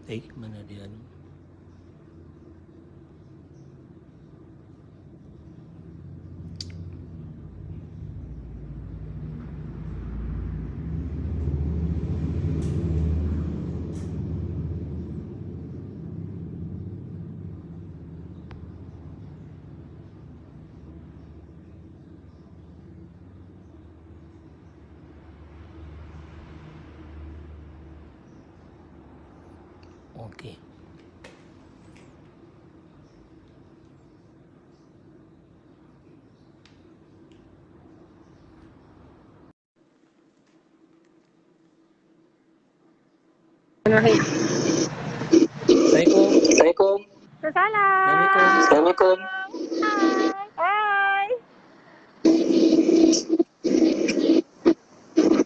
Mana dia ni? Okey. Assalamualaikum. Assalamualaikum. Assalamualaikum. Assalamualaikum. Hai.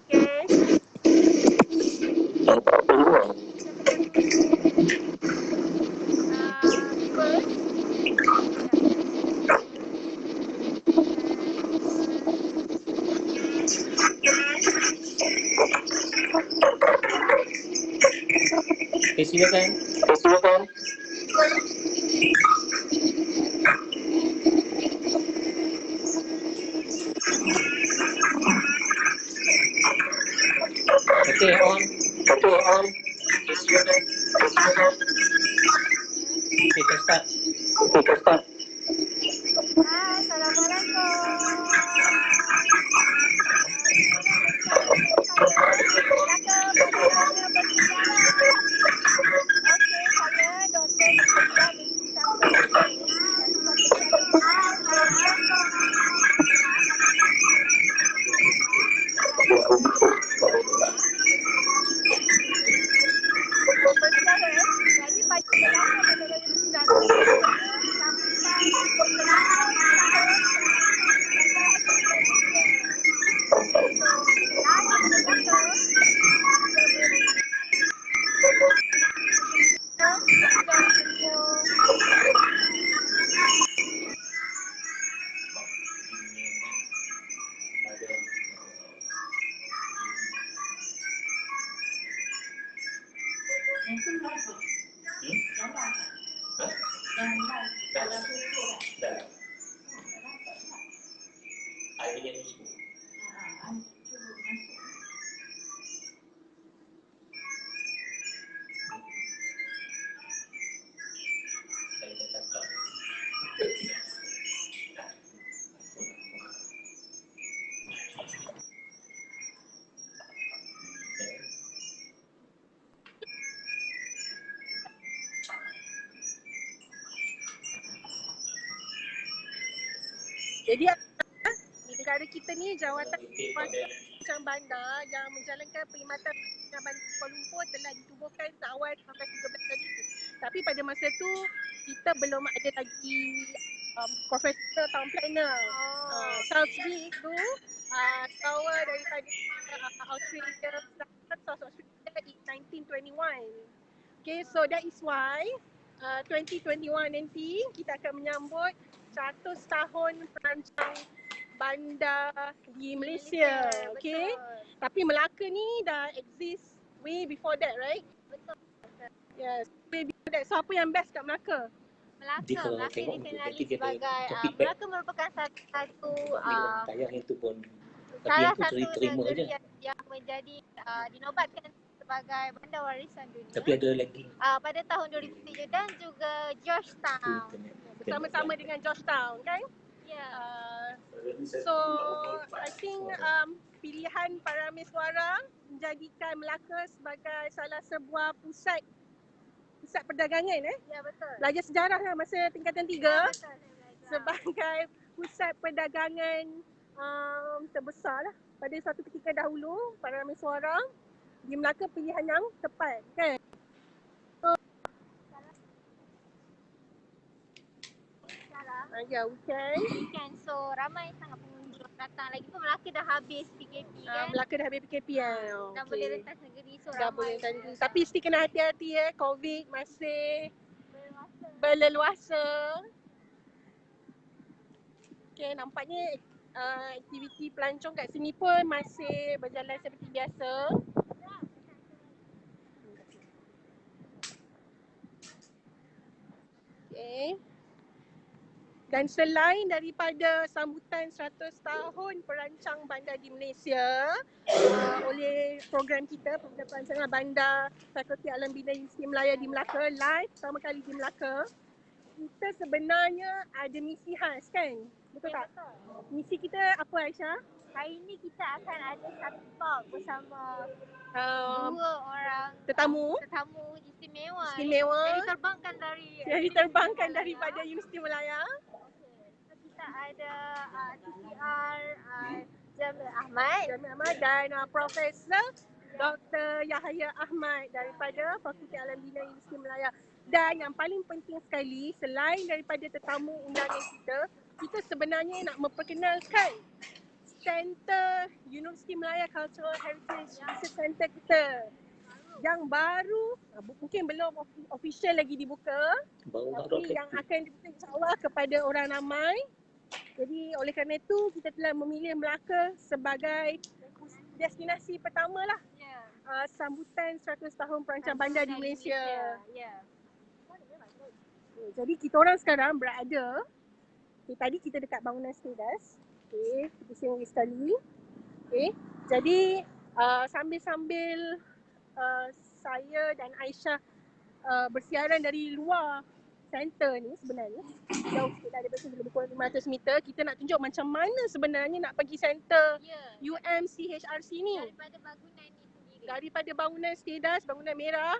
Okay. Viewers. Silakan. Silakan. Okey, on. Okey, on. Kita start. Kita start. Hai, Assalamualaikum. Okey, saya Dr. Nurul binti Syamsul. Jadi pada Melaka pada Jadi negara kita ni jawatan Kuasa Bandar yang menjalankan perkhidmatan bandar Kuala Lumpur telah ditubuhkan seawal 1913 tadi. Tapi pada masa tu kita belum ada lagi professional town planner. Charles Reed tu kawal daripada Australia, South Australia in 1921. Okay, so that is why 2021 nanti kita akan menyambut 100 tahun perancang bandar di Malaysia. Okay, tapi Melaka ni dah exist way before that, right? Betul. Yes, way before that. So apa yang best kat Melaka? Melaka ni dikenali sebagai Melaka merupakan satu tayang itu pun salah satu negeri yang menjadi dinobatkan sebagai bandar warisan dunia. Tapi ada lagi pada tahun 2007 dan juga George Town. Bersama-sama dengan George Town, kan? Ya. So I think pilihan para miswara menjadikan Melaka sebagai salah sebuah pusat perdagangan Ya, betul. belajar sejarah lah masa tingkatan 3 Ya, betul, sebagai pusat perdagangan terbesar lah pada suatu ketika dahulu. Para miswara di Melaka pilihan yang tepat, kan? Ya, weekend. So ramai sangat pengunjung datang. Lagipun Melaka dah habis PKP kan. Melaka dah habis PKP kan. Dah boleh rentas negeri, so dah ramai. Boleh rentas negeri. Tapi mesti kena hati-hati COVID masih berleluasa. Okay, nampaknya aktiviti pelancong kat sini pun masih berjalan seperti biasa. Okay. Dan selain daripada sambutan 100 tahun perancang bandar di Malaysia oleh program kita, program perancangan bandar Fakulti Alam Bina Universiti Malaya di Melaka, live pertama kali di Melaka, kita sebenarnya ada misi khas kan? Betul tak? Betul. Misi kita apa Aisyah? Hari ni kita akan ada satu talk bersama Um, dua orang tetamu istimewa Istimewa. yang diterbangkan dari diterbangkan daripada Universiti Malaya. Okey. So kita ada TPR Jamil Ahmad. Jamil Ahmad dan Profesor Dr. Yahya Ahmad daripada Fakulti Alam Bina Universiti Malaya. Dan yang paling penting sekali, selain daripada tetamu undangan kita sebenarnya nak memperkenalkan Center Universiti Malaya Cultural Heritage Research Center kita yang baru, mungkin belum official lagi dibuka, tapi yang akan dibuka insyaAllah kepada orang ramai. Jadi oleh kerana itu kita telah memilih Melaka sebagai destinasi pertama lah sambutan 100 tahun perancang bandar di Malaysia. Jadi kita orang sekarang berada, tadi kita dekat bangunan Stedas. Kita sini sekali. Jadi sambil-sambil saya dan Aisyah bersiaran dari luar center ni, sebenarnya jauh sikit dah, daripada lebih kurang 500 meter, kita nak tunjuk macam mana sebenarnya nak pergi center UMHRC ni. Daripada bangunan ni sendiri. Daripada bangunan Stedas, bangunan merah,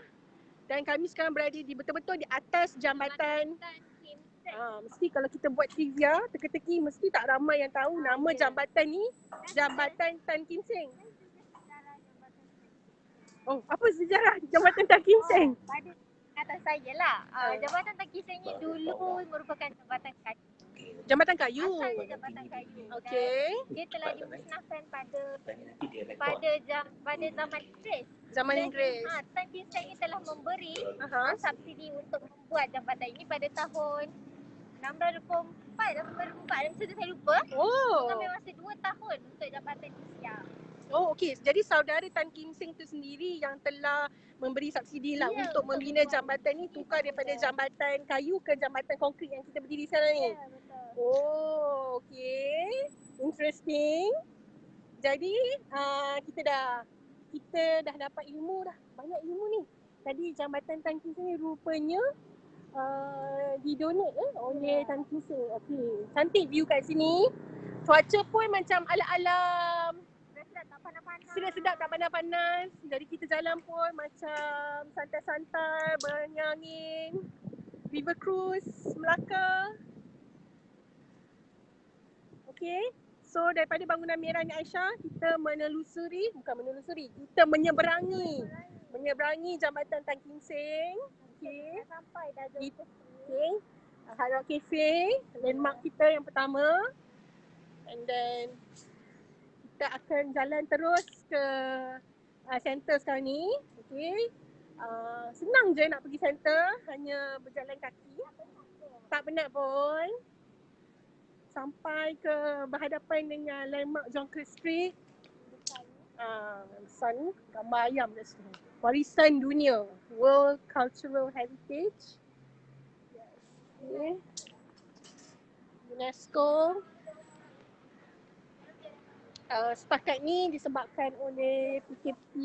dan kami sekarang berada di betul-betul di atas jambatan. Mesti kalau kita buat trivia, teka-teki mesti tak ramai yang tahu nama jambatan ni, Jambatan Tan Kim Seng. Oh, apa sejarah Jambatan Tan Kim Seng? Pada kata saya lah, Jambatan Tan Kim Seng ni dulu merupakan jambatan kayu. Jambatan kayu. Asalnya jambatan kayu. Okey. Dia telah dimusnahkan pada zaman Inggeris. Zaman Inggeris. Tan Kim Seng ni telah memberi subsidi untuk membuat jambatan ini pada tahun 624 atau 1924, saya lupa. Mengambil masa 2 tahun untuk jambatan ini siap. Oh, okey. Jadi saudara Tan Kim Seng tu sendiri yang telah memberi subsidi lah untuk membina jambatan ni, tukar daripada jambatan kayu ke jambatan konkrit yang kita berdiri sekarang ni. Ya, betul. Oh, okey. Interesting. Jadi kita dah dapat ilmu dah. Banyak ilmu ni. Tadi jambatan Tan Kim Seng ni rupanya didonate oleh Tan Kim Seng. Okey. Cantik view kat sini. Cuaca pun macam ala-ala sedap tak panas-panas. Jadi kita jalan pun macam santai-santai, berangin. River cruise Melaka. Okay. So daripada bangunan merah ni Aisyah, kita kita menyeberangi jambatan Tan Kim Seng. Okay. Sampai dah jauh. Okay. Hard Rock Cafe, landmark kita yang pertama. And then kita akan jalan terus ke center sekarang ni. Okay. Senang je nak pergi center, hanya berjalan kaki. Tak penat pun. Sampai ke berhadapan dengan landmark Jonker Street. Sun, gambar ayam kat sini. Warisan Dunia, World Cultural Heritage. Okay. UNESCO. Setakat ni disebabkan oleh PKP,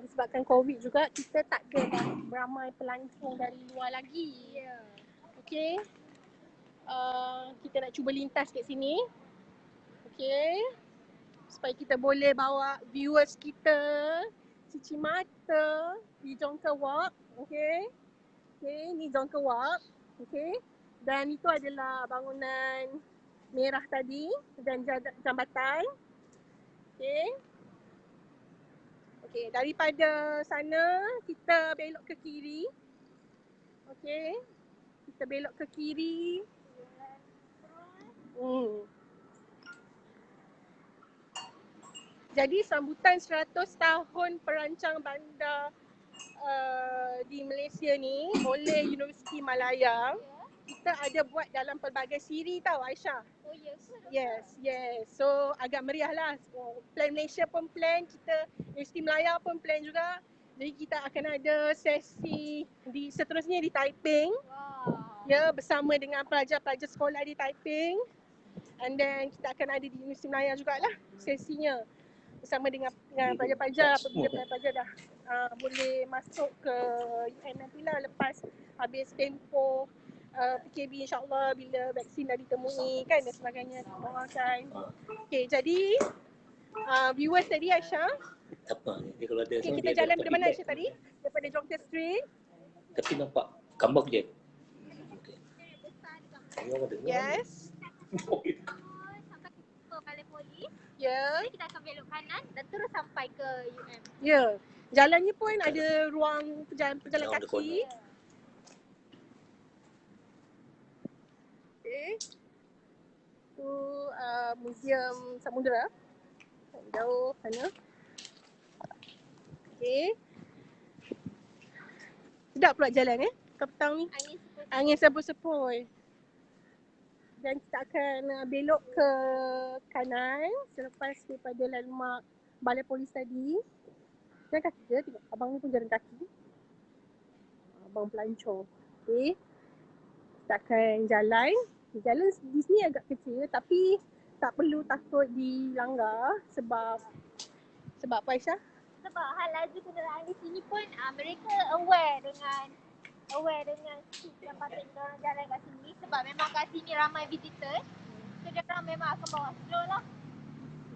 disebabkan COVID juga, kita tak ada dah beramai pelancong dari luar lagi. Okay. Kita nak cuba lintas kat sini. Okay. Supaya kita boleh bawa viewers kita cuci mata di Jonker Walk. Okay. Okay, ni Jonker Walk. Okay. Dan itu adalah bangunan merah tadi dan jambatan. Okay. Okay, daripada sana kita belok ke kiri. Okay. Kita belok ke kiri. Jadi sambutan 100 tahun perancang bandar di Malaysia ni oleh Universiti Malaya, kita ada buat dalam pelbagai siri tau Aisyah. Oh Yes. So agak meriah lah. Plan Malaysia pun plan, kita Universiti Malaya pun plan juga. Jadi kita akan ada sesi seterusnya di Taiping. Ya, bersama dengan pelajar-pelajar sekolah di Taiping. And then kita akan ada di Universiti Melayu jugalah sesinya. Bersama dengan pelajar-pelajar, apabila pelajar dah boleh masuk ke UM nantilah lepas habis tempoh PKB, insyaAllah bila vaksin dah ditemui kan dan sebagainya, kita doakan. Okay, jadi viewers tadi Aisyah, Apa ni? Dia kalau ada okay, kita jalan dari mana Aisyah tadi? Daripada Jongkir Street. tapi nampak gambar je. Okey. Tengok ada. Yes. Sampai ke Balai Polis. Ya. Jadi kita akan belok kanan dan terus sampai ke UM. Ya. Jalannya pun ada ruang pejalan Round the kaki. corner. Okay. Tu Museum Samudera. Jauh sana. Okay. Sedap pula jalan petang ni. Angin sepoi-sepoi. Dan kita akan belok ke kanan selepas daripada landmark Balai Polis tadi. Jalan kaki je, tengok abang ni pun jalan kaki. Abang pelancong. Okay. Kita akan jalan. Jalan di sini agak kecil tapi tak perlu takut dilanggar sebab apa Aisyah? Sebab hal laju kenderaan di sini pun mereka aware dengan speed yang patut orang jalan kat sini. Sebab memang kat sini ramai visitor. So diorang memang akan bawa slow lah.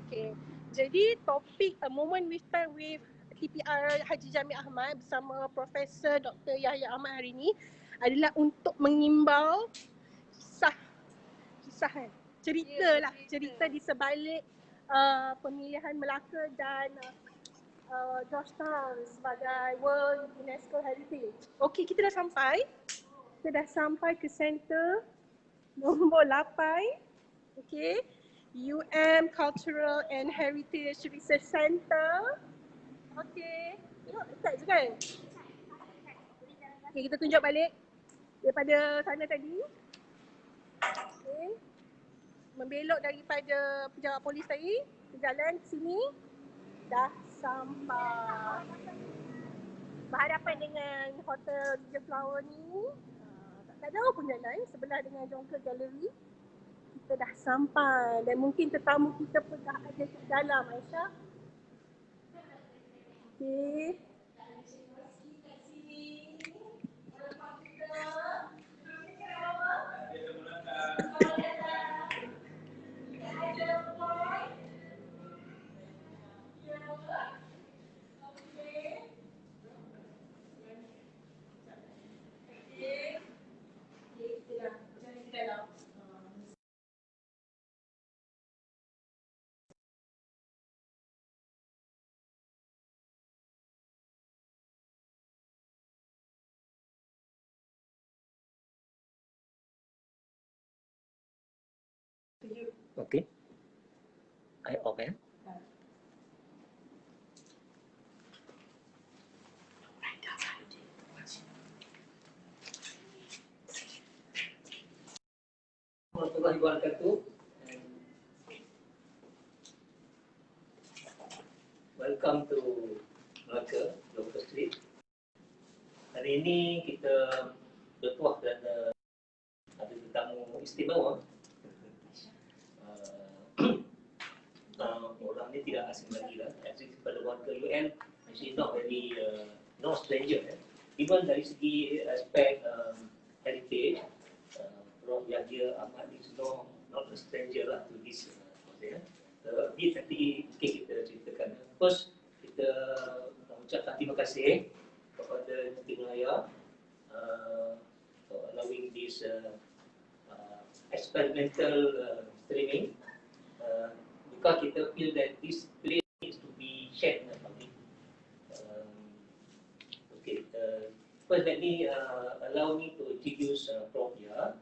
Okay. Jadi topik A Moment with Time with TPR Haji Jamil Ahmad bersama Profesor Dr. Yahya Ahmad hari ini adalah untuk mengimbau kisah cerita di sebalik pemilihan Malacca dan George Town sebagai World UNESCO Heritage. Okey, kita dah sampai ke center nombor 8. Okey, UM Cultural and Heritage Research Center. Okey, tengok dekat je kan? Okey, kita tunjuk balik daripada sana tadi. Okey, membelok daripada pejabat polis tadi, jalan ke sini, dah sampai berhadapan dengan hotel The Flower ni. Tak jauh pun jalan, sebelah dengan Jonker Gallery. Kita dah sampai dan mungkin tetamu kita pun dah ada kat dalam Aisyah. Okey. Okey. I off Warahmatullahi wabarakatuh. Welcome to Malacca, George Street. Hari ini kita bertuah dan ada tetamu istimewa. Orang ni tidak asing lagi lah. Actually pada warga UN, actually not very no stranger. Even dari segi aspek heritage, Prof. Yahya Ahmad is not a stranger lah to this. Dia nanti mungkin kita ceritakan. First, kita mengucapkan terima kasih kepada Menteri Melayu for allowing this experimental streaming. Because kita feel that this place needs to be shared dengan public. Okay, first let me allow me to introduce Prof. Yahya.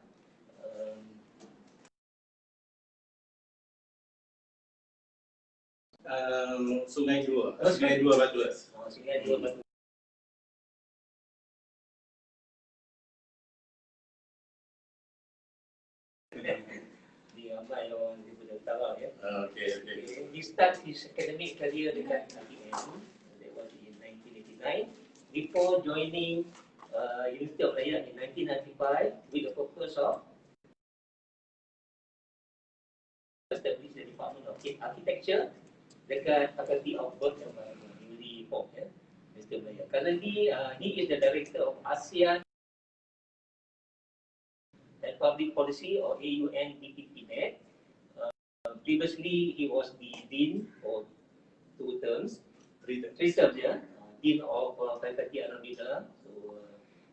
Sungai Dua Batu. Sungai Dua Batu. Di ramai orang daripada utara ya. Okay. He start his academic career dekat UM. That was in 1989. Before joining University of Malaya in 1995 with the purpose of establish the Department of Architecture dekat Faculty of Work and newly formed, University of Malaya. Currently, he is the Director of ASEAN and Public Policy or AUN-DPP-NET. Previously, he was the Dean for 2 terms, 3 terms, Dean of Faculty Alameda, so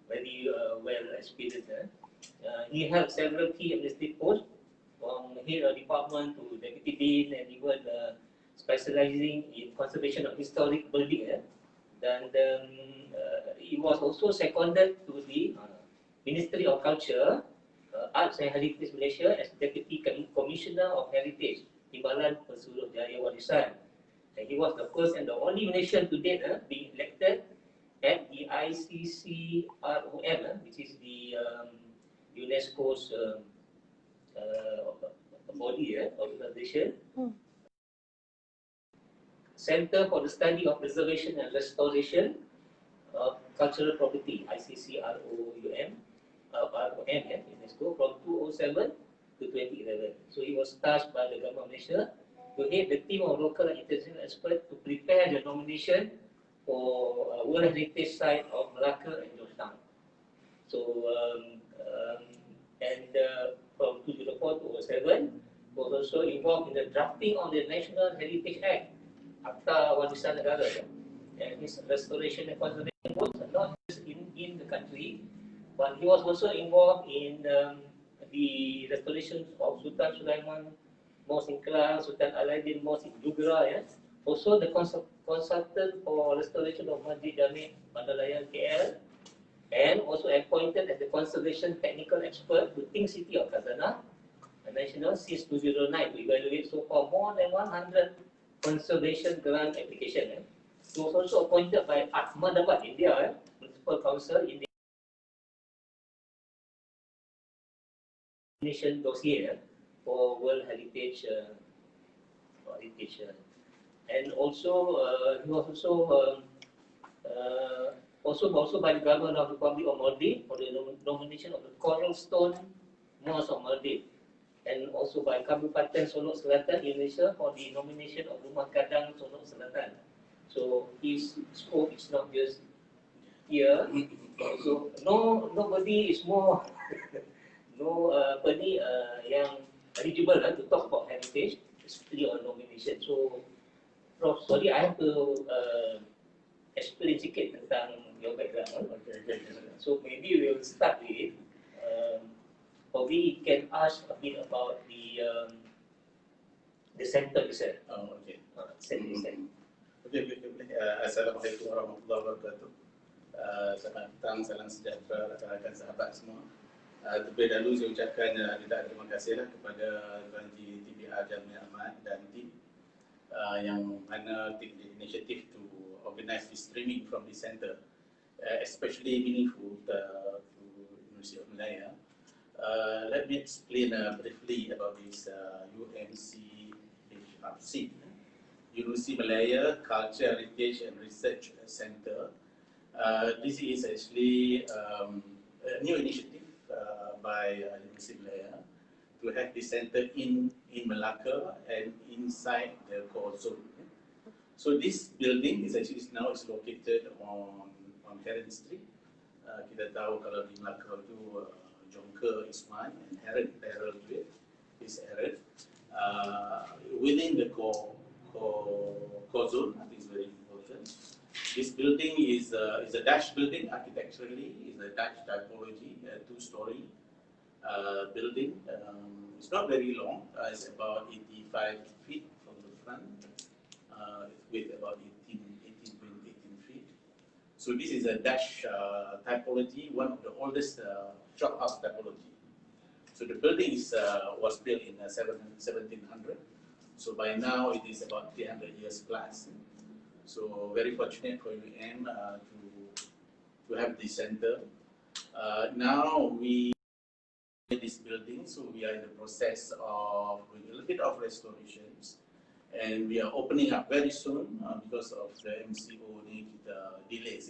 very well experienced. He held several key administrative posts, from head of department to deputy dean, and even specializing in conservation of historic building. And he was also seconded to the Ministry of Culture, Arts and Heritage Malaysia as Deputy Commissioner of Heritage, Timbalan Pesuruhjaya Warisan. And he was the first and the only Malaysian to date being elected at the ICCROM, which is the UNESCO's body, organization. Center for the Study of Preservation and Restoration of Cultural Property, ICCROM, UNESCO, from 2007 to 2011. So he was tasked by the Government of Malaysia to head the team of local and international experts to prepare the nomination for World Heritage Site of Malacca and George Town. So, from 2004 to 2007, was also involved in the drafting of the National Heritage Act, Akta Warisan Negara, and his restoration and conservation works are not just in the country, but he was also involved in the restoration of Sultan Sulaiman Mosque in Kelang, Sultan Aladdin Mosque in Jugra, also the consultant for restoration of Masjid Jami' Mandalayan KL, and also appointed as the conservation technical expert to Think City of Khazanah National since 2009 to evaluate so far more than 100 conservation grant applications. He was also appointed by Ahmedabad, India, Municipal Council in the nation dossier for World Heritage. And also, he was also by the Government of the Republic of Maldives for the nomination of the Coral Stone Mosque of Maldives, and also by Kabupaten Solok Selatan, Indonesia, for the nomination of Rumah Gadang Solok Selatan. So his scope is not just here. So nobody is more yang eligible to talk about heritage, especially on nomination. So, Prof, sorry, I have to explain sikit tentang your background. So maybe we will start with, probably you can ask a bit about the center itself. Oh, okay. Center itself. Okay. Assalamualaikum warahmatullahi wabarakatuh. Selamat datang, salam sejahtera rakan-rakan sahabat semua. Terlebih dahulu saya ucapkan terima kasihlah kepada Ranji TBR Jamiah Ahmad dan tim yang mana take the initiative to organize this streaming from the center, especially meaningful to University of Malaya. Let me explain briefly about this UMHRC, University Malaya Culture, Heritage and Research Center. This is actually a new initiative by University Malaya to have this center in Malacca and inside the core zone. So this building is actually now located on Heron Street. Kita tahu kalau di Malacca itu Jongka is one and Heron is Heron. Within the core zone, I think is very important. This building is a Dutch building architecturally, is a Dutch typology, a 2-story building. It's not very long, it's about 85 feet from the front, with about 18 feet. So this is a Dutch typology, one of the oldest shop house typology. So the building was built in 1700. So by now it is about 300 years plus. So very fortunate for UM to have this center. Now we this building, so we are in the process of doing a little bit of restorations, and we are opening up very soon because of the MCO delay.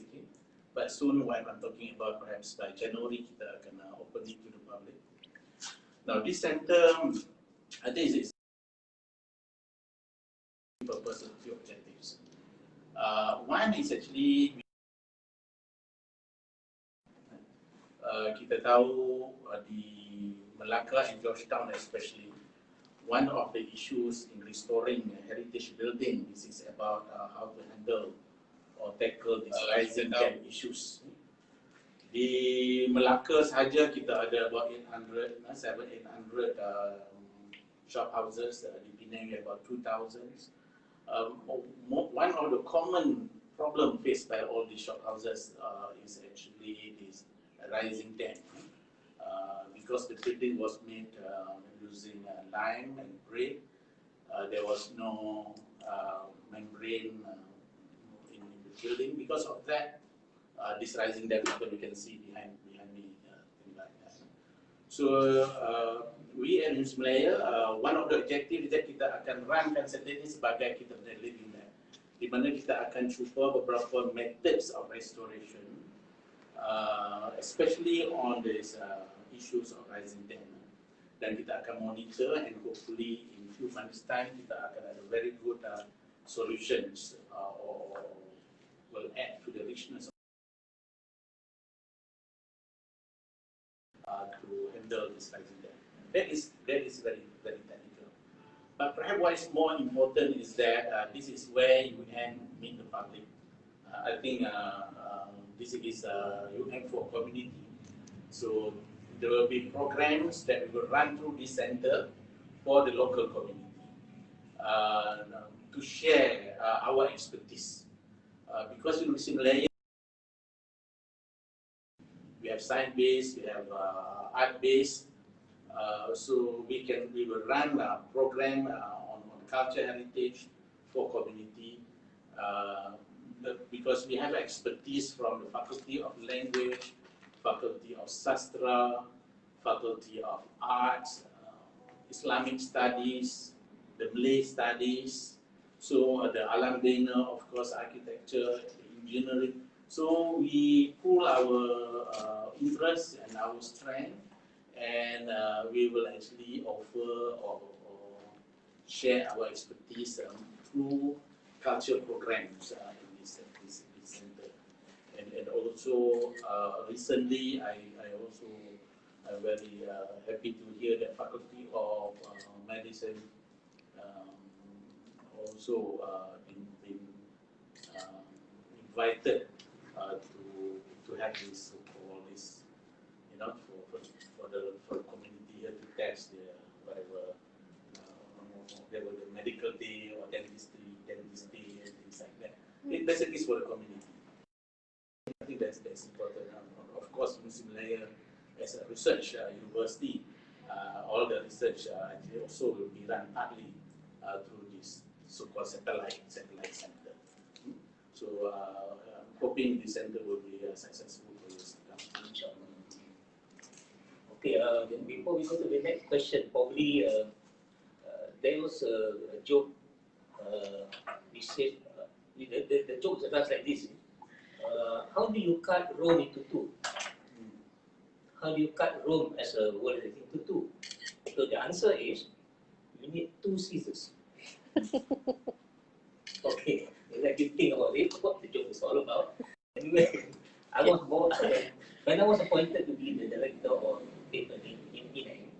But soon, what I'm talking about, perhaps by January, kita akan open it to the public. Now, this center, I think it's purpose and few objectives. One is actually, kita tahu di Malacca and George Town especially, one of the issues in restoring heritage building, this is about how to handle or tackle these rising debt issues. Di Malacca sahaja kita ada about 700-800 shop houses. Di Penang we have about 2,000. One of the common problem faced by all these shop houses is actually this rising debt. Because the building was made using lime and brick, there was no membrane in the building. Because of that, this rising debt you can see behind me, things like that. So we in Malaya, one of the objectives that kita akan runkan center ini sebagai kita punya living lab, di mana kita akan cuba beberapa methods of restoration, especially on these issues of rising debt. Dan kita akan monitor and hopefully in few months time kita akan ada very good solutions or will add to the richness to handle this rising debt. That is very, very technical. But perhaps what is more important is that this is where you can meet the public. I think this is UM for community. So there will be programs that we will run through this center for the local community to share our expertise. Because in Malaya, we have science-based, we have art-based, so we will run a program on culture heritage for community, because we have expertise from the Faculty of Language, Faculty of Sastra, Faculty of Arts, Islamic Studies, the Malay Studies, so the Alam Bina, of course, architecture, engineering. So we pool our interest and our strength, and we will actually offer or share our expertise through culture programs in this center. And also recently, I'm very happy to hear that Faculty of Medicine also been invited to have this for the community here to test their whatever there was a medical day or dentistry and things like that. That's at least for the community. I think that's important. Of course, Malaya as a research university, all the research actually also will be run partly through this so-called satellite center. So I'm hoping this center will be successful for years to come. Okay, before we go to the next question, probably there was a joke. We said the joke is like this. How do you cut Rome into two? How do you cut Rome as a world into two? So the answer is you need two scissors. Okay, let you think about it, what the joke is all about. Anyway, I was when I was appointed to be the director of paper in Penang,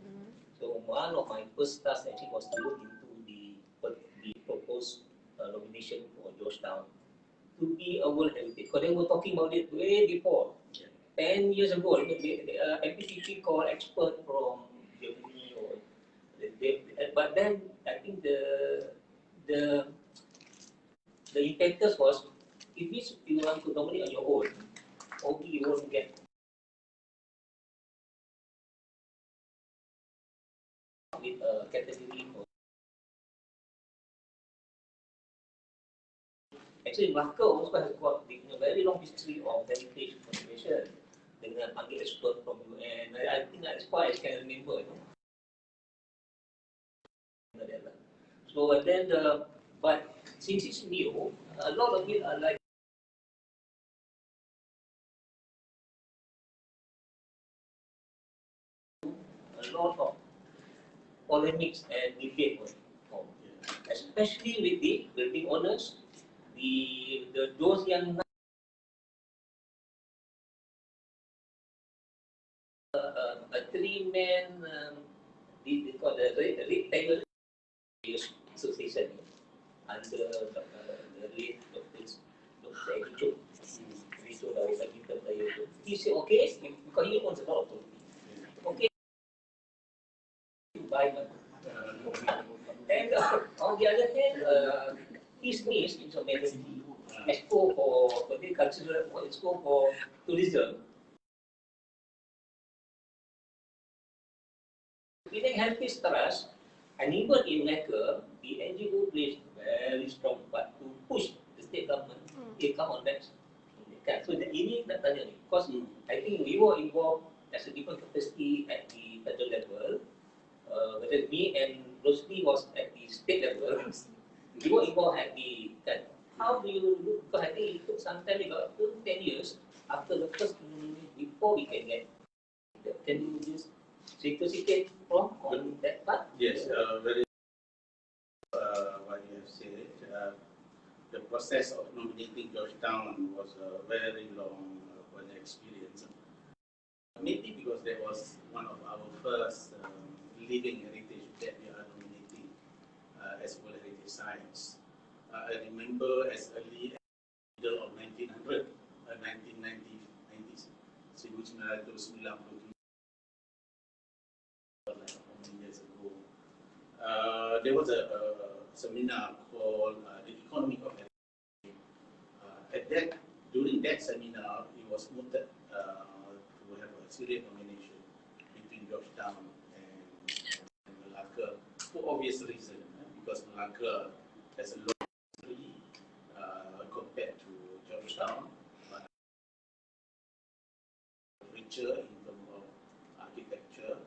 so one of my first tasks actually was to look into the proposed nomination for Georgetown to be a World Heritage. Because they were talking about it way before. 10 years ago, MPTP called expert from Germany, but then I think the impetus was, if you want to nominate on your own, probably you won't get with a category for. Actually, Malacca also has got a very long history of heritage conservation dengan panggil expert from UN. I think that's why I can remember, you know. So and then, but since it's new, a lot of it are like polemics and debate on, especially with the building owners, those yang a three-man they call the rectangle association under the late Dr. Edicho. So dah usah kita player tu. He said okay because he owns a lot of property. Okay, buy one. And on the other hand, his niece in Somalia, Expo for the cultural, Expo for tourism. With help his trust, and even in Malacca, the NGO plays very strong part to push the state government to come on that. So ini nak tanya ni, because I think we were involved as a different capacity at the federal level, whether me and Rosli was at the state level. We were involved at the how do you look? Because I think it took some time, about 10 years after the first before we can get. Can you just certificate from on that part? Yes, very what you have said. The process of nominating Georgetown was a very long experience. Mainly because that was one of our first living heritage that we are nominating as World Heritage Sites. I remember as early as the middle of 1900, 1990s, 1992. Like how many years ago, there was a seminar called the Economic of Heritage. During that seminar, it was mooted to have a serious nomination between Georgetown and Malacca for obvious reason, because Malacca has a long history compared to Georgetown, but richer in terms of architecture.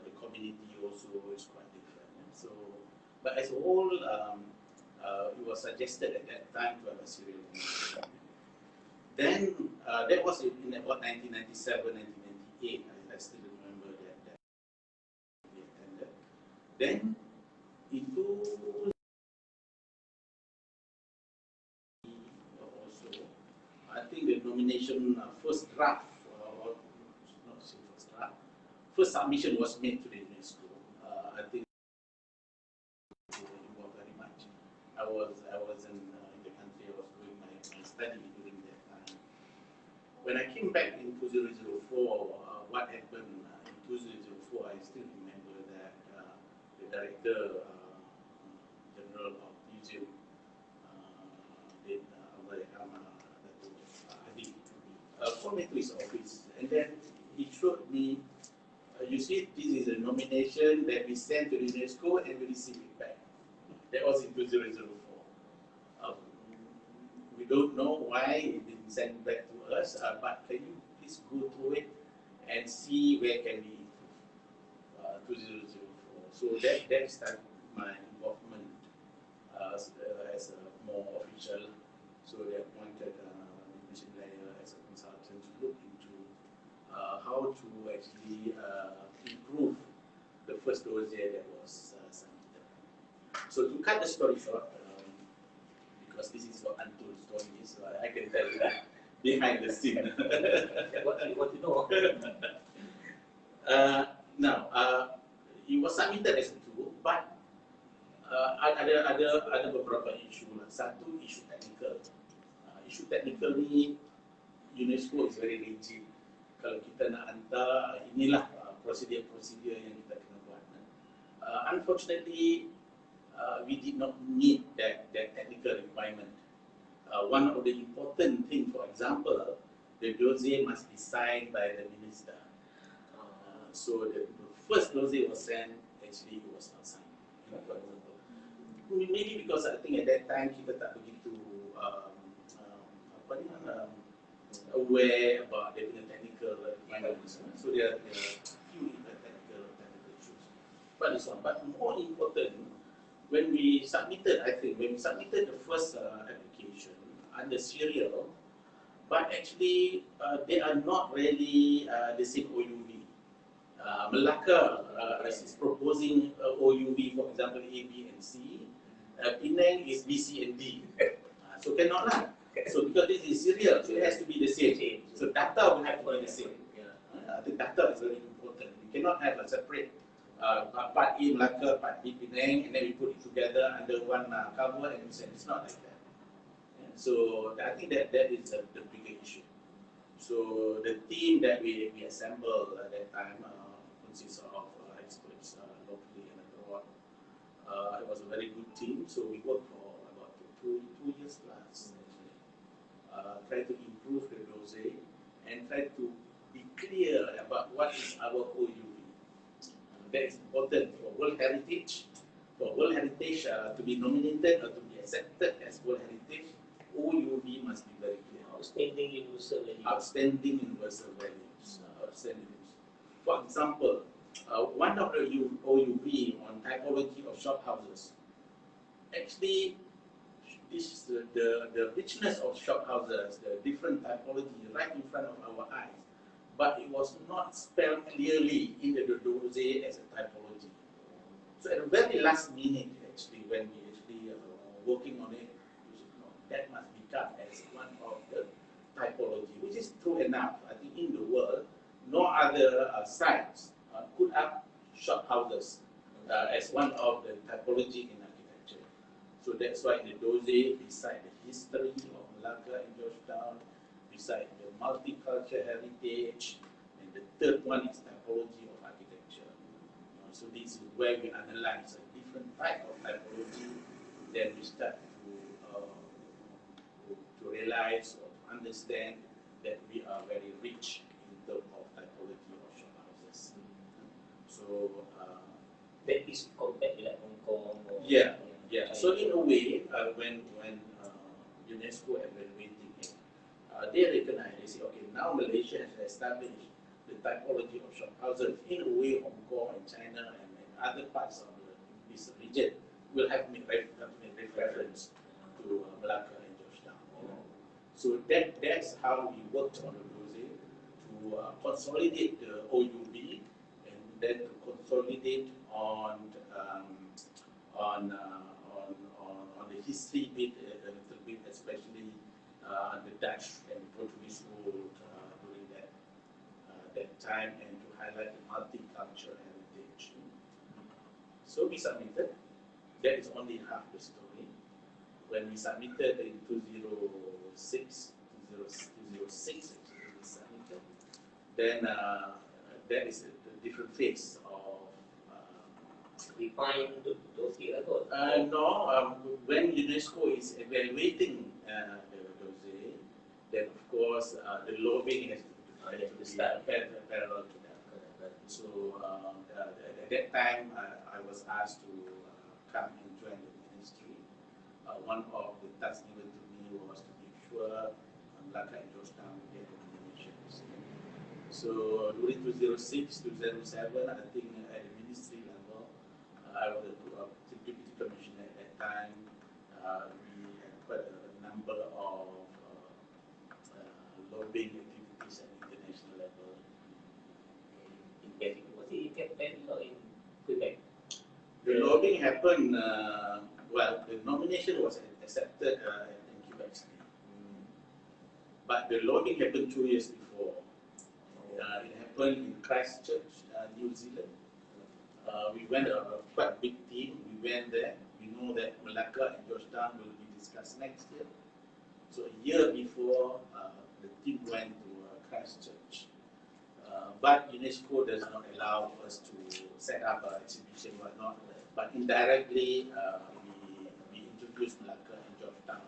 The community also is quite different. So, but as a whole, it was suggested at that time to have a serial nomination. Then that was in about 1997, 1998. I still remember that we attended. Then itu also, I think the nomination first draft, or not first draft, first submission was made to the UNESCO. I think involved very much. I wasn't in the country. I was doing my study during that time. When I came back in 2004, what happened in 2004? I still remember that the director general of museum, called me to his office, and then he showed me. You see, this is a nomination that we sent to the UNESCO and we received it back. That was in 2004. We don't know why it didn't send back to us, but can you please go through it and see where can we improve 2004. So that started my involvement as a more official. So they appointed Mr. Blair as a consultant to look into how to actually improve the first dossier that was submitted. So to cut the story short, because this is what untold story is, so I can tell you that behind the scene. What you want to know? Now, it was submitted as a tool, but ada beberapa isu lah. Satu, isu teknikal. Isu teknikal ni UNESCO is very rigid. Kalau kita nak hantar, inilah prosedur-prosedur yang kita kena buat. Unfortunately, we did not meet that technical requirement. One of the important things, for example, the dossier must be signed by the minister. So the first dossier was sent, actually it was not signed. For example, maybe because I think at that time kita tak begitu aware about the technical requirements. So there are few technical issues. But this one, but more important, when we submitted the first application under serial, but actually they are not really the same OUV. Malacca is proposing OUV, for example, A, B, and C. Penang is B, C, and D. So cannot lah. So because this is serial, so it has to be the same. So data will have to be the same. The data is very important. You cannot have a separate part A Malacca, part B Penang, and then we put it together under one cover, and it's not like that. So I think that is the bigger issue. So the team that we assembled at that time consists of experts locally and abroad. It was a very good team, so we worked for about two years plus actually. Try to improve the dossier and try to be clear about what is our OUV. That is important for World Heritage. For World Heritage to be nominated or to be accepted as World Heritage, OUV must be very clear. Outstanding universal values. Outstanding universal values. For example, one of the OUV on typology of shophouses. Actually, this is the richness of shophouses, the different typology right in front of our eyes. But it was not spelled clearly in the dossier as a typology. So at the very last minute, actually, when we actually working on it, that must be cut as one of the typology, which is true enough. I think in the world, no other sites put up shophouses as one of the typology in architecture. So that's why in the dossier, beside the history of Malacca and George Town, beside the multicultural heritage, and the third one is typology of architecture. So this is where we analyze a different type of typology, then we start to realize or to understand that we are very rich in terms of typology of shophouses. So that is compared with like Hong Kong or yeah. So in a way, when UNESCO evaluating it, they recognize, they say, okay, now Malaysia has established the typology of shophouses. In a way, Hong Kong and China and other parts of this region will have made reference to Malacca and George Town. So that's how we worked on the dossier to consolidate the OUB and then to consolidate on the history bit a little bit, especially the Dutch and Portuguese rule during that time, and to highlight the multicultural heritage. So we submitted. That is only half the story. When we submitted in 2006, we submitted, then that is the different phase of define those here. No, when UNESCO is evaluating the dossier, then of course the lobbying has to start parallel to that. So at that time, I was asked to come and join the ministry. One of the tasks given to me was to make sure Malacca and George Town get the nominations. So during 2006 to 2007, I think at the ministry level, I was the deputy commissioner at that time. We had quite a number of lobbying activities at international level. Was it in Japan or in Quebec? The lobbying happened, well, the nomination was accepted in Quebec City. But the lobbying happened 2 years before. It happened in Christchurch, New Zealand. We went a quite big team. We went there. We know that Malacca and George Town will be discussed next year. So a year before, the team went to Christchurch. But UNESCO does not allow us to set up an exhibition or whatnot. But indirectly, we introduced Malacca and George Town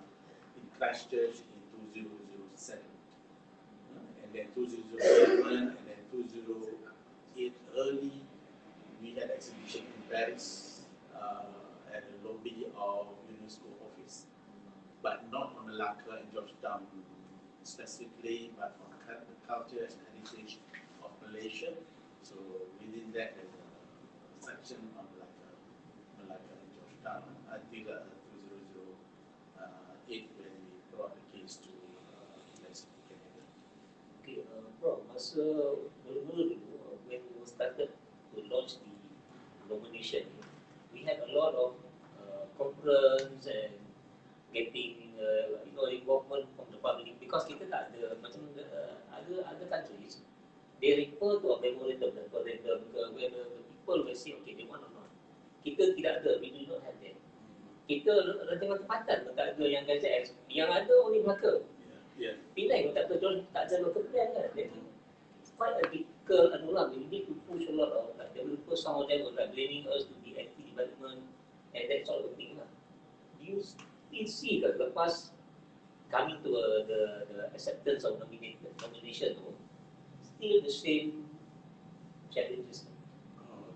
in Christchurch in 2007. And then 2007 and then 2008 early, we had exhibition in Paris at the lobby of UNESCO office, but not on Malacca and George Town specifically, but on the culture and heritage of Malaysia. So within that, there's a section on Malacca and George Town until 2008 when we brought the case to Canada. Okay, Prof, masa mula-mula dulu when was started to launch the nomination, we had a lot of conference and getting involvement from the public, because kita tak ada macam other countries, they refer to a memorandum where the people will say okay they want or not. Kita tidak ada, we do not have that. Kita ranting tempatan pun tak ada yang gazette, yang ada only Malacca. Penang pun tak ada local plan kan. Jadi it's quite a difficult we need to push a lot of developers, some of them were blaming us to be anti-development and that sort of thing lah. Do you still see that lepas coming to the acceptance of nomination tu, still the same challenges?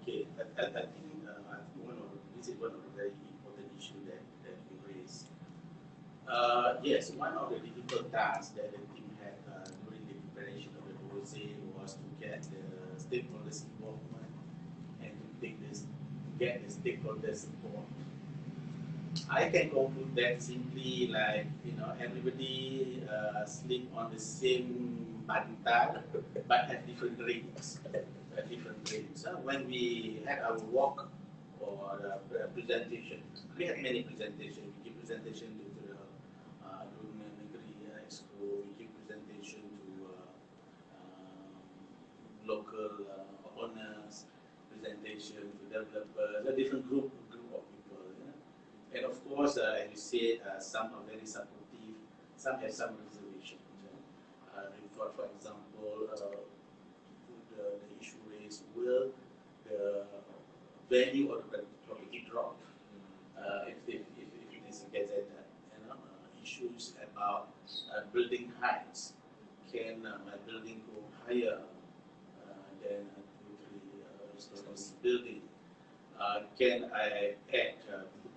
Okay, I think this is one of the very important issues that you raised. Yes, one of the difficult tasks that the team had during the preparation of the dossier was to get the stakeholders' involvement and to get the stakeholders' support. I can conclude that simply like, everybody sleep on the same bantal but have different dreams. When we had our walk for the presentation, we had many presentations. We give presentation to the Negeri Expo, we give presentation to local owners, presentation to developers, a different group of people. And of course, as you said, some are very supportive, some have some reservations. For example, the issue raised, will the value of the property drop if this gets at issues about building heights? Can my building go higher than 2-3 stories building? Can I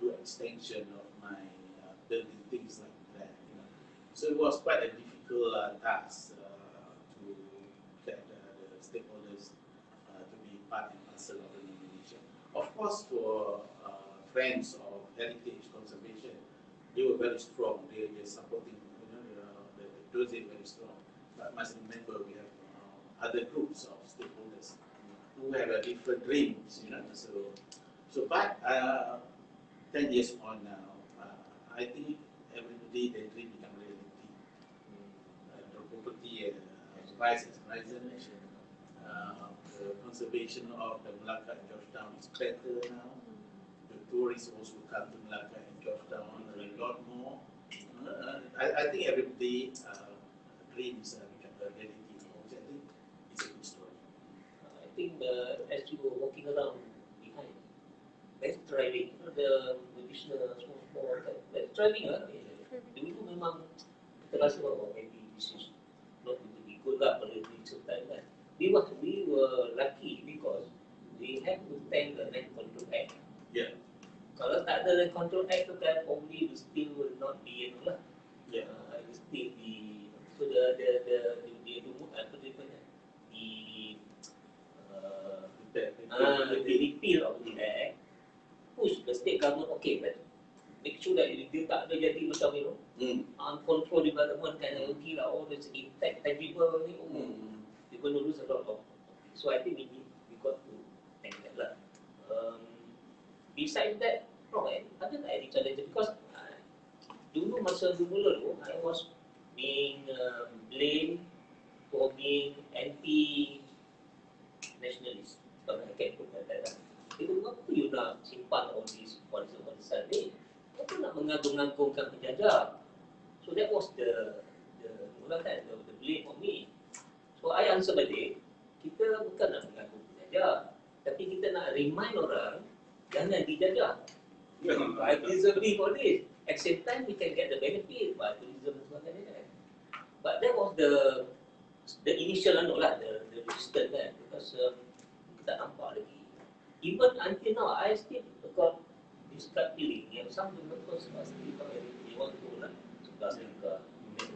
do extension of my building, things like that? So it was quite a difficult task to get the stakeholders to be part and parcel of the nomination. Of course, for friends of heritage conservation, they were very strong. They're supporting, the dossier very strong. But must remember, we have other groups of stakeholders who have different dreams. But 10 years on now, I think everybody, their dream become reality. The property price has risen. The conservation of the Malacca and George Town is better now. The tourists also come to Malacca and George Town a lot more. I think everybody dreams become a reality. I think it's a good story. I think as you were walking around behind, that's driving, the additional small that's driving dulu memang kita rasa maybe this is not going to be good lah pada certain time kan. We were lucky because we have to thank the Land Control Act. Yeah. Kalau tak ada Land Control Act tu kan, probably we still will not be lah. Yeah. It will still be so the repeal of the act push the state government, okay, but make sure that dia tak ada jadi macam uncontrolled development kind of all this intangible ni, you're going to lose a lot of. So I think we got to thank that lah. Besides that, ada tak any challenge? Because dulu masa mula tu, I was being blamed for being anti-nationalist. Kalau I can put that lah. Itu kenapa you nak simpan all these warisan ni? Kenapa nak mengagung-agungkan penjajah? So that was the blame on me. So I answer balik, kita bukan nak mengagung penjajah, tapi kita nak remind orang jangan dijajah. I deserving for this. At the same time, we can get the benefit by tourism dan sebagainya. But that was the initial the resistance kan, because kita tak nampak lagi. Even until now, I still got this gut feeling yang some developers still they want to sebelah Singapura,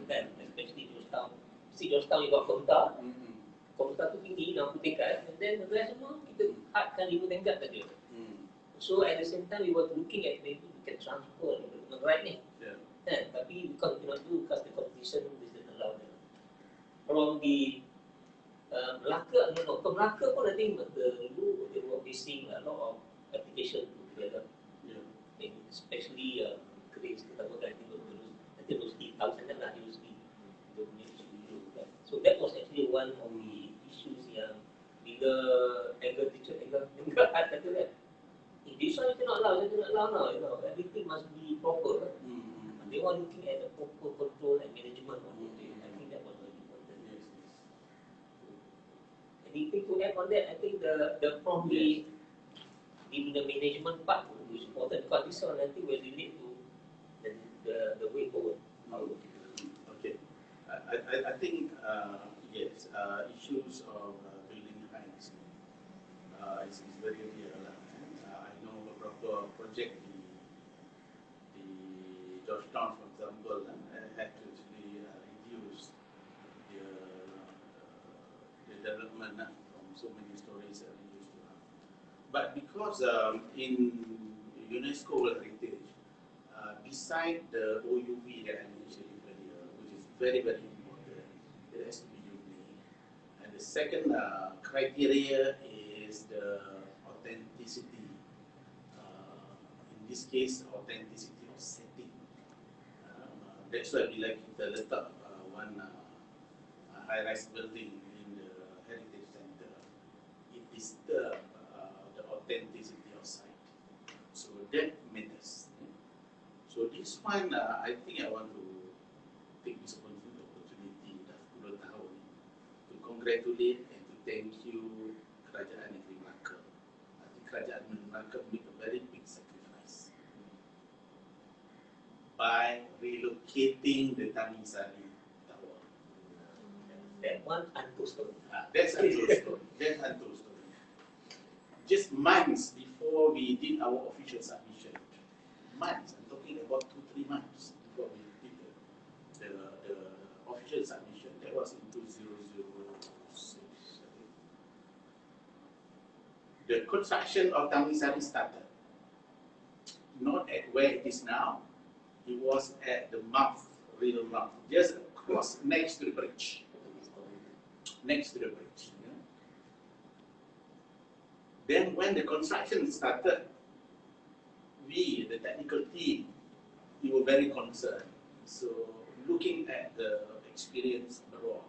kan, especially George Town. See George Town, you got Komta. Komta tu tinggi, 60 tingkat, and then the rest semua kita hadkan 5 tingkat saja. So at the same time, we were looking at maybe we can transfer the right ni. Kan? Tapi we cannot do because the competition doesn't allow them. From the Malacca, no, from Malacca pun I think they were facing a lot of application to develop, especially Grace, terutama kan nanti universiti tahu sangat lah universiti dia punya isu kan. So that was actually one of the issues yang bila angle teacher angle art kata kan, this one you cannot allow, now, you know, everything must be proper. They were looking at the proper control and management of it. I think that was very important. Yes. Anything to add on that? I think the probably in the management part is important because this one I think will relate to the way forward. Okay. I think yes, issues of building heights is very real. I know beberapa project di George Town, for example, had to actually reduce the development from so many stories that we used to have. But because in UNESCO World Heritage, beside the OUV that I mentioned earlier, which is very, very important, it has to be unique. And the second criteria is the authenticity. In this case, authenticity of setting. That's why we like to letak one high-rise building in the Heritage Center. It is the authenticity of site. So that matters. So this one, I think I want to take this opportunity dah 10 tahun to congratulate and to thank you Kerajaan Negeri Melaka. I think Kerajaan Negeri Melaka make a very big sacrifice by relocating the Tamisari Tower. That one untold story. That's untold story. That's untold story. Just months before we did our official submission, months, I'm talking about 2-3 months before we did the official submission, that was in 2006, I think. The construction of Tamisari started, not at where it is now, it was at the mouth, river mouth, just across, next to the bridge. Next to the bridge. Then when the construction started, we, the technical team, we were very concerned. So looking at the experience abroad,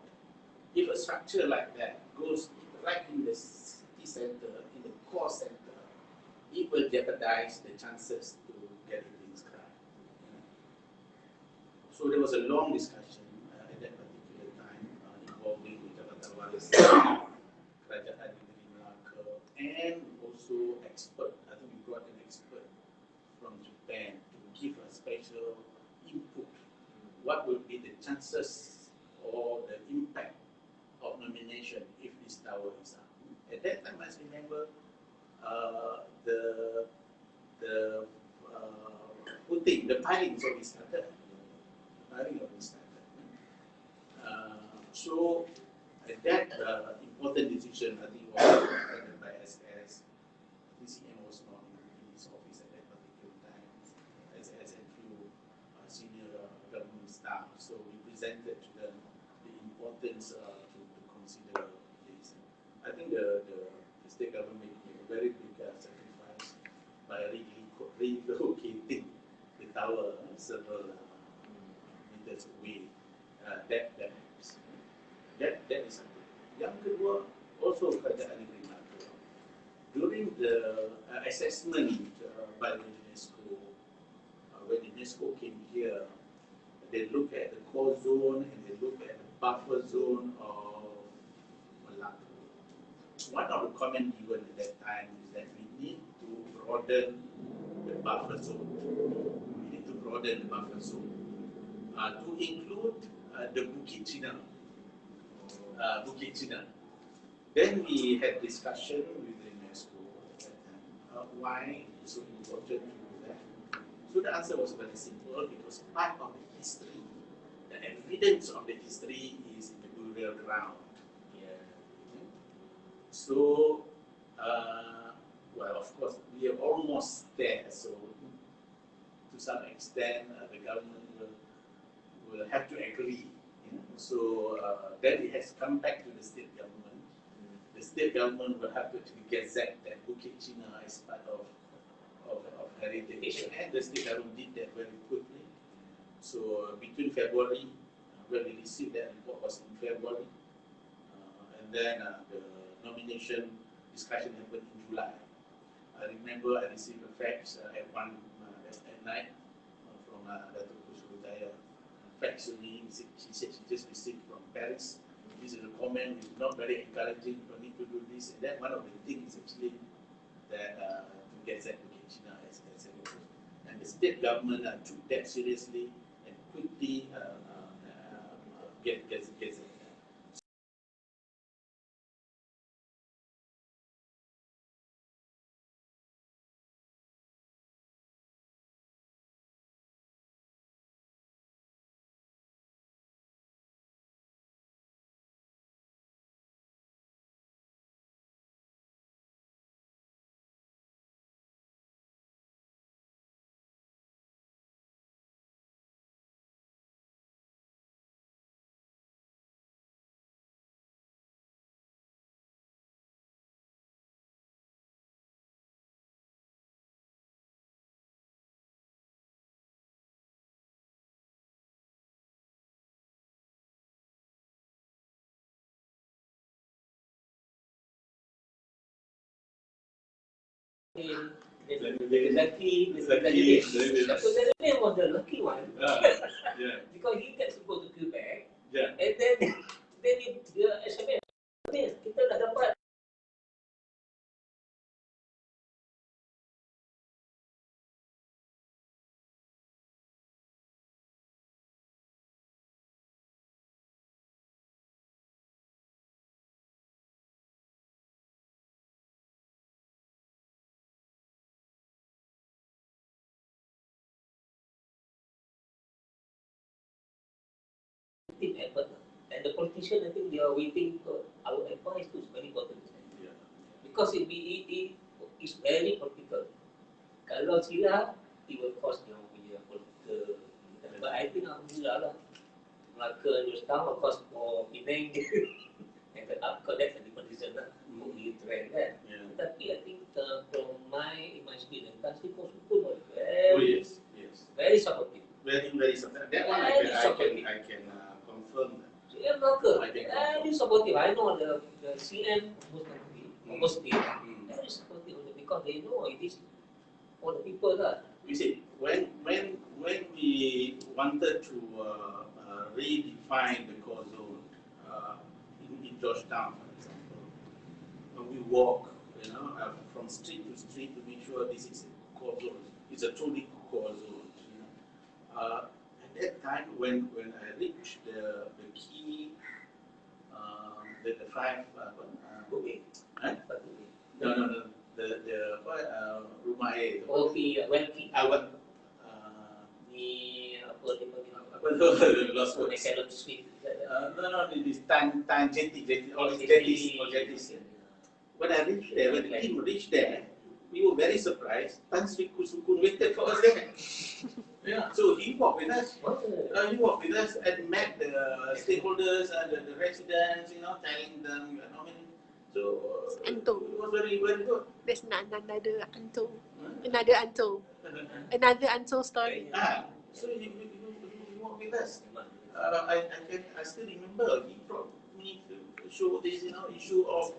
if a structure like that goes right in the city center, in the core center, it will jeopardize the chances to get it inscribed. So there was a long discussion at that particular time involving Kerajaan Negeri Melaka and also expert. I think we brought an expert from Japan to give a special input. What will be the chances or the impact of nomination if this tower is up? At that time, I remember the putting the pilings of this started. So that important decision, I think, was taken by SS. DCM was not in his office at that particular time, as a few senior government staff. So we presented to them the importance to consider this. I think the state government made a very big sacrifice by relocating the tower several meters away. That is something. Yang kedua, also Kerajaan Negeri Melaka. During the assessment by the UNESCO, when UNESCO came here, they look at the core zone and they look at the buffer zone of Malacca. One of the comments given at that time is that we need to broaden the buffer zone. We need to broaden the buffer zone to include the Bukit Cina. Then we had discussion with the UNESCO at that time. Why it's so important to do that? So the answer was very simple, because part of the history, the evidence of the history is in the burial ground. So, well, of course, we are almost there. So, to some extent, the government will have to agree. So then it has come back to the state government the state government will have to actually gazette that Bukit China as part of heritage, and the state government did that very quickly. So between February, when we received that report was in February, and then the nomination discussion happened in July. I remember I received a fax at night from Datuk Kusubudaya. Fax to me, she said she just received from Paris. This is a comment, it's not very encouraging, you need to do this and that. One of the things actually that to get that Bukit China as heritage. And the state government took that seriously and quickly get it. Exactly. So the name was the lucky one. Yeah. Because he gets to go to Quebec. Yeah. And then dia SMS. Kita dah dapat team effort. And the politician, I think they are waiting for our advice too. It's very important. Yeah. Because it is very political. Kalau silap, it will cost yang punya political. But I think alhamdulillah lah. Malacca and George Town, of course, for Penang and the because that's a different reason lah. Mungkin trend kan. Yeah. Tapi I think from in my experience, Kasih Kosukun was Yes. very supportive. Very something. That one I can confirm that. Yeah, Malacca, very supportive. I know the CM almost did. Very supportive because they know it is for the people lah. You see, when we wanted to redefine the core zone in Georgetown, for example, when we walk, from street to street to make sure this is a core zone. It's a truly core zone. At that time, when I reached the key, the five, no, the rumah air. Okay, Welky. Ni apa dia panggil? Lost So, words. Macadam Street. No, this Tan Jetty, all jetties. When I reached there, when the team reached there, we were very surprised. Tan Sri Kusukun waited for us there. Yeah, so he walked with us. And met the stakeholders and the residents, telling them, So it was very, very good. There's another untold story. So he walked with us. I still remember he brought me to show this, issue of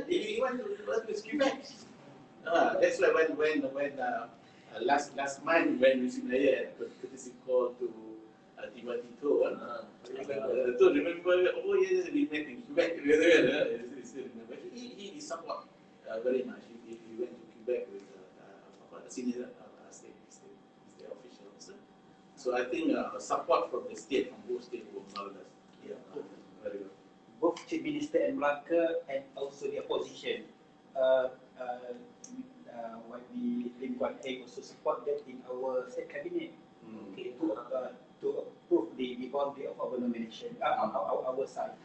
he went to Quebec. That's why when last month when Lucy Melaye had courtesy call to Tito, remember, oh yes, we met in Quebec together. Still remember. He support very much. He went to Quebec with a senior state officials. So I think support from the state, from both states, were marvelous. Yeah, very good. Both Chief Minister and Malacca and also the opposition, when the Lim Guan Eng also support that in our state cabinet to approve the boundary of our nomination, our side.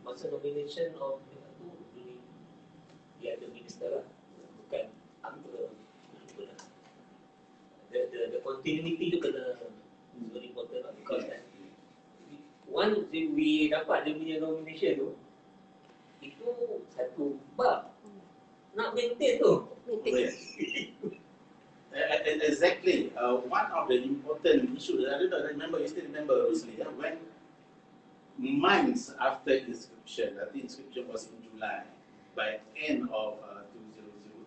masa nomination of tu dia ada minister lah, bukan apa the continuity tu kena very important lah, because kan once we dapat dia punya nomination tu, itu satu bab nak maintain tu. Yes. Exactly. One of the important issues, I don't know, you still remember, Rosli, when months after inscription, I think inscription was in July, by end of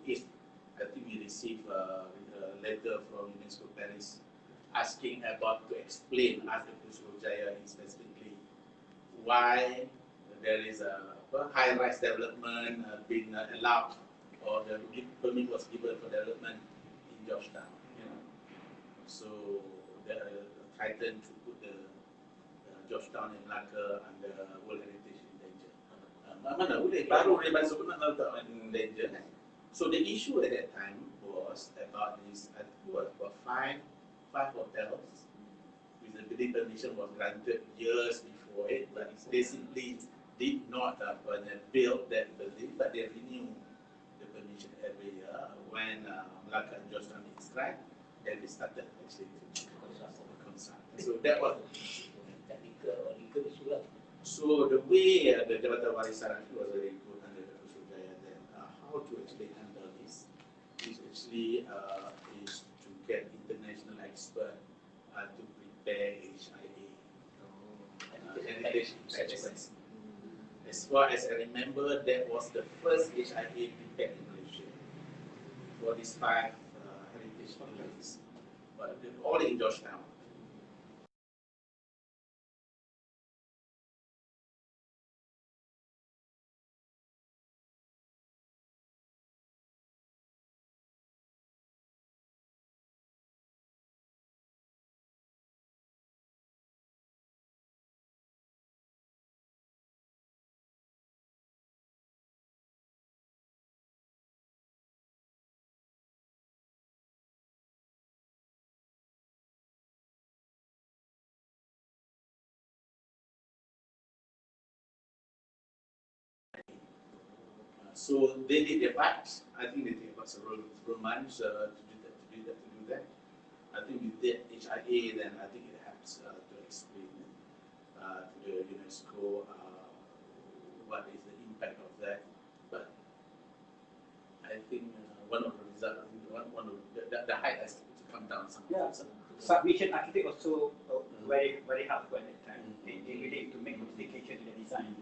2008, I think we received a letter from UNESCO Paris asking about to explain after Putrajaya specifically why there is a high-rise development being allowed, or the permit was given for development in Georgetown. You know. So they threatened to put the Georgetown and Malacca under World Heritage in danger. Mana boleh baru dia masuk pun nak tahu in danger. So the issue at that time was about this. I think it was about five hotels with the building permission was granted years before it, but they simply did not build that building, but they renew the permission every year. When Malacca and George Town is described, then they started actually to construct. So that was technical or legal issue lah. so the way the Jabatan Warisan actually was very good under the Putrajaya then how to actually handle this is actually is to get international expert to prepare HIA heritage assessment. As far as I remember, that was the first HIA prepared in Malaysia for these 5 heritage buildings, but all in Georgetown. So they did their part. I think they take about several months to do that. I think with that HIA, then I think it helps to explain to the UNESCO what is the impact of that. But I think one of the results, one of the height has to come down some. Yeah. Submission architect also very helpful at that time. They really to make modification to the design.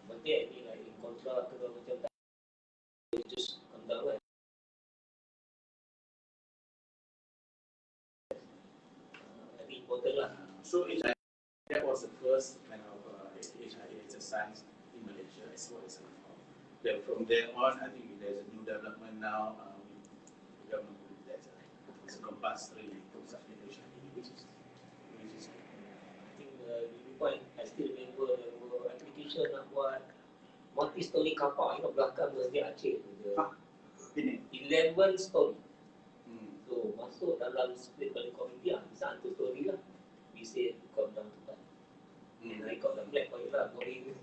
But they like in contra ke macam tak, just come down right. Very important lah. So HIA, that was the first kind of HIA exercise in Malaysia as well as Singapore. Then from there on, I think there's a new development now. The government believes that it's a compulsory such HIA, which is. I think the point I still remember the application nak buat multi-story car park, belakang Masjid Aceh tu. 11 story. So masuk dalam split pada komiti bisa antar story lah. We say come down to that. And I got the black point lah for the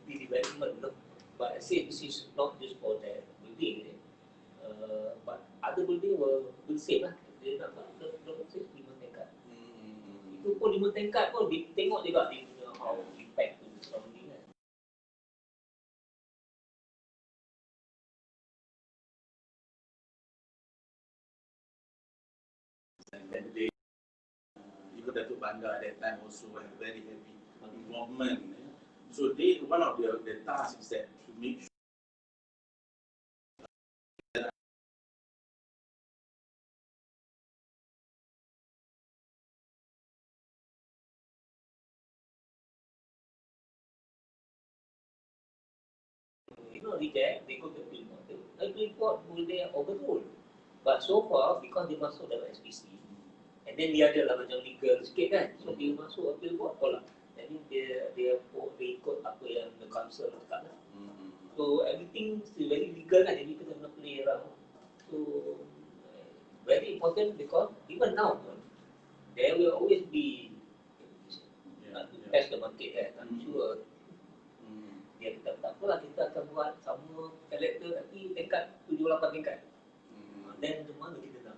development. But I say this is not just for that building, but other building will save lah. Dia nak buat kalau save 5 tingkat. Itu pun 5 tingkat pun tengok juga dia punya how impact to the surrounding kan. And then they, even Datuk Bandar at that time also had very heavy involvement. So they, one of the tasks is that to make sure reject, they go to appeal court. The appeal court will they overrule. But so far, because dia masuk dalam SPC, and then dia ada lah macam legal sikit kan, so dia masuk appeal court, tolak. Jadi dia ikut apa yang the council cakap lah. So everything still very legal kan, jadi kita kena play around. So very important because even now, there will always be to test the market kan, I'm sure. dia kata tak apalah, kita akan buat sama karakter tapi tingkat 7-8 tingkat. Then the mana kita nak?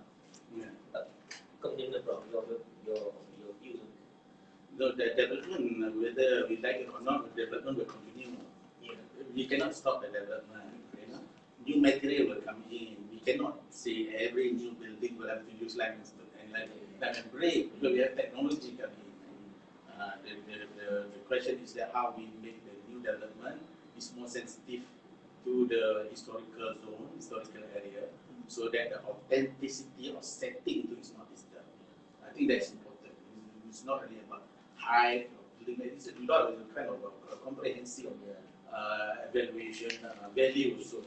Kau punya bro, your views on it. No, the development, whether we like it or not, the development will continue. Yeah. We cannot stop the development. You know? New material will come in. We cannot say every new building will have to use lime and brick because we have technology coming in. The question is that how we make the new development is more sensitive to the historical zone, historical area, so that the authenticity of setting to is not disturbed. I think that's important. It's not really about height or building. It's a lot of kind of a comprehensive evaluation value. So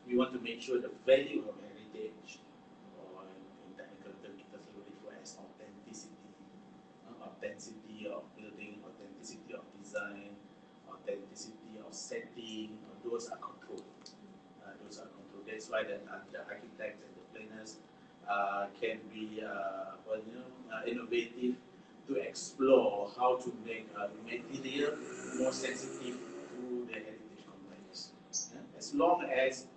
we want to make sure the value of heritage, or in technical terms, kita selalu refer as authenticity of building, authenticity of design, authenticity of setting. Those are controlled. That's why the architects and the planners can be innovative to explore how to make material more sensitive to the heritage complex. As long as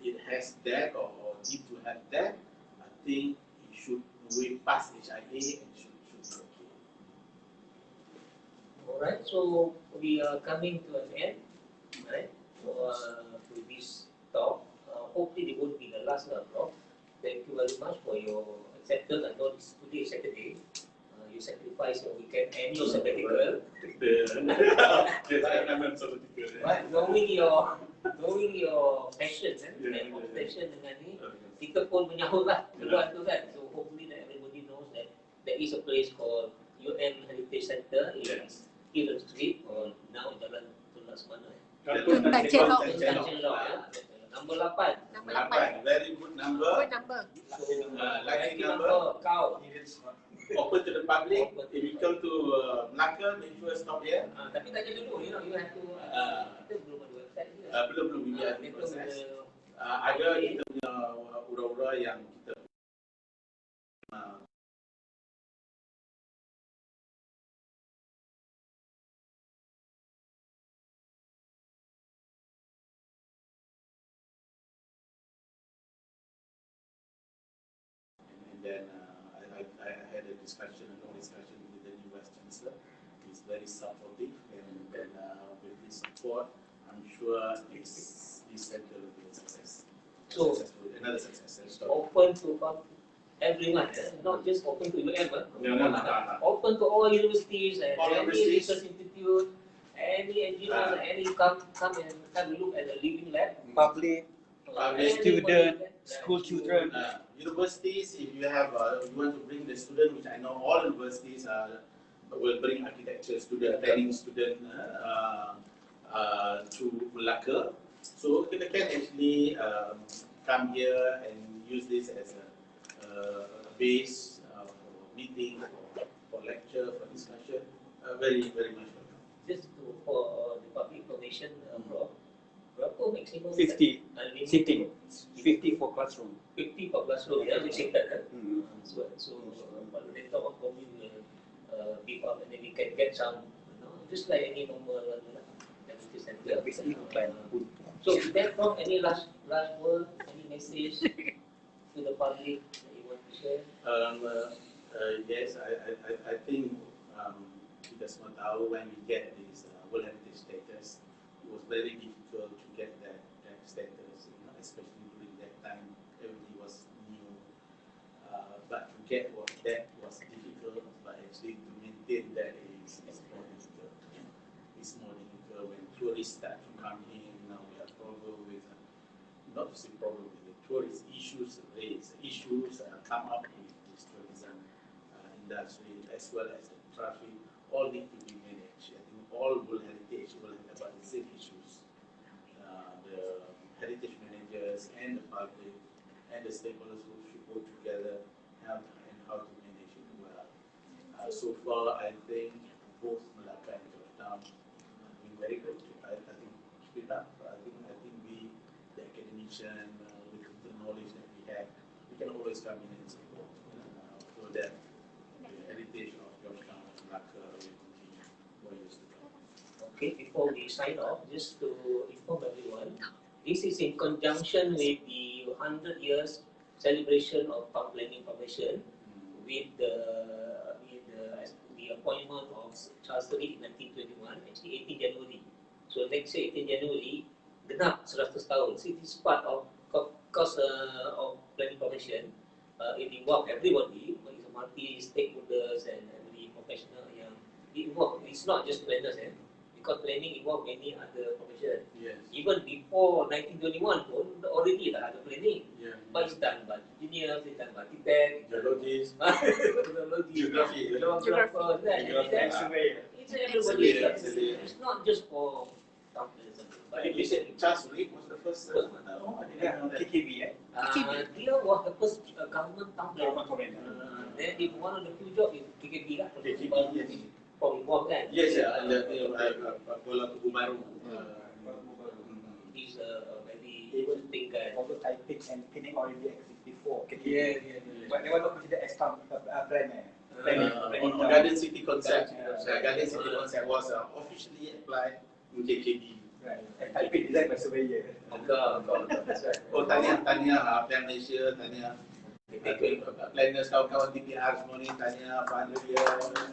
it has that or need to have that, I think it should way past HIA and should be okay. Alright, so we are coming to an end, right? For this talk. Hopefully it won't be the last talk. Thank you very much for your acceptance. I know today is Saturday. You sacrifice your weekend and your sabbatical. But knowing your passion and obsession dengan ni, kita pun menyahutlah keluar tu kan. So hopefully that everybody knows that there is a place called UM Heritage Center in Hill Street, or now Jalan Tunas mana? Tanjung Laut. Number 8. Number 8. Very good number. Good number. Lucky number. Kau. Open to the public. If you come to Malacca, make sure stop here. Tapi tanya dulu, you have to. Kita belum ada website juga. Belum we have to process. Ada kita punya ura-ura yang kita then I had a long discussion with the new Vice Chancellor. He's very supportive, and then with his support, I'm sure this center will be a success. So, another success. Open to everyone, not just open to UM. No. Open to all universities and All any universities. research institute, any engineers, any come and look at the living lab. Public, student, school children. Universities, if you have, you want to bring the student, which I know all universities will bring architecture student, planning student to Malacca. So they can actually come here and use this as a base for meeting, for lecture, for discussion. Very, very much welcome. Just for the public information, berapa maximum? 50 sitting, 50 for classroom. 50 per classroom, restricted kan? So kalau they talk about probably will beef up and then we can get some, just like any normal lecture center. So therefore, any last word, any message to the public that you want to share? Yes, I think kita semua tahu when we get this World Heritage status, it was very difficult to get that status, especially during that time. Everything was new, but to get that was difficult. But actually, to maintain that is more difficult. It's more difficult when tourists start to come in. Now we have problem with, not to say problem with the tourist issues raised, issues come up with this tourism industry as well as the traffic. All need to be managed. I think all World Heritage will have about the same issues. The heritage managers and the public and the stakeholders who should work together and how to manage it well. So far, I think both Malacca and George Town have been very good. I think keep it up. I think we, the academician, with the knowledge that we have, we can always come in and support so that the heritage of George Town and Malacca will continue for years to come. Okay, before we sign off, just to inform everyone, this is in conjunction with the 100 years celebration of Town Planning Commission with the appointment of Charles III in 1921, actually 18 January. So next year, 18 January, genap 100 tahun. So it is part of Planning Commission. It involves everybody, it's a multi-stakeholders and every professional yang involved. It's not just planners, because planning involves many other professions. Yes. Even before 1921 pun already dah ada planning. Yeah. But it's done by engineers, it's done by architects, Geologists, geography, Geography. And surveyor. It's everybody. Absolutely. It's not just for town planners. But You said Charles III was the first. First one. No, I didn't know that. KKB, dia was the first government town planner. Government commander. Then if one of the few jobs is KKB lah. KKB, yes. From involved kan. Yes, yeah, and Kuala Tugu Baru. He's a very interesting guy. Prototyping and planning already exist before KKB. Yeah. But they were not considered as town planner. Planning Garden City concept. Yeah. Garden City concept was officially applied in KKB. Right. And typing designed by surveyor. That's right. Oh, Tania, Plan Malaysia, Tania. Planners, kawan-kawan TPR semua ni, Tania, Pak Andrea.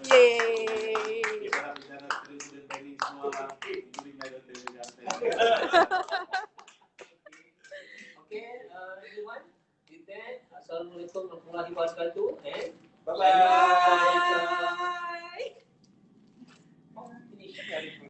Yeay. Kita bicara student planning semua, including my daughter. Okay, everyone. With that, Assalamualaikum warahmatullahi wabarakatuh. And Bye-bye.